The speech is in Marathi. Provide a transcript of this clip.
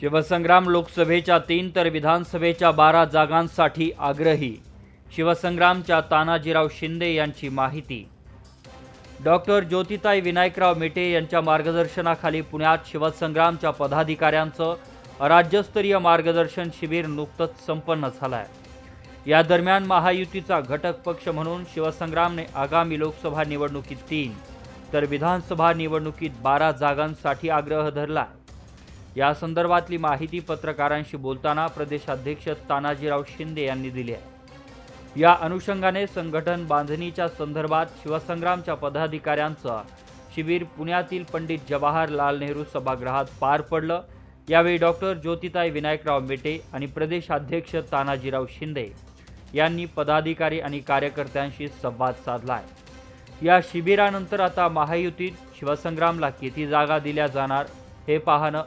शिवसंग्राम लोकसभेच्या 3 तर विधानसभेच्या 12 जागांसाठी आग्रही शिवसंग्रामच्या तानाजीराव शिंदे यांची माहिती। डॉक्टर ज्योतिताई विनायकराव मेटे यांच्या मार्गदर्शनाखाली पुण्यात शिवसंग्रामच्या पदाधिकाऱ्यांचं राज्यस्तरीय मार्गदर्शन शिबिर नुकतंच संपन्न झालं आहे। या दरम्यान महायुतीचा घटक पक्ष म्हणून शिवसंग्रामने आगामी लोकसभा निवडणुकीत 3 तर विधानसभा निवडणुकीत 12 जागांसाठी आग्रह धरला। या संदर्भातली माहिती पत्रकारांशी बोलताना प्रदेशाध्यक्ष तानाजीराव शिंदे यांनी दिली आहे। या अनुषंगाने संघटन बांधणीच्या संदर्भात शिवसंग्रामच्या पदाधिकाऱ्यांचं शिबिर पुण्यातील पंडित जवाहरलाल नेहरू सभागृहात पार पडलं। यावेळी डॉक्टर ज्योतिताई विनायकराव मेटे आणि प्रदेशाध्यक्ष तानाजीराव शिंदे यांनी पदाधिकारी आणि कार्यकर्त्यांशी संवाद साधला। या शिबिरानंतर आता महायुतीत शिवसंग्रामला किती जागा दिल्या जाणार हे पाहणं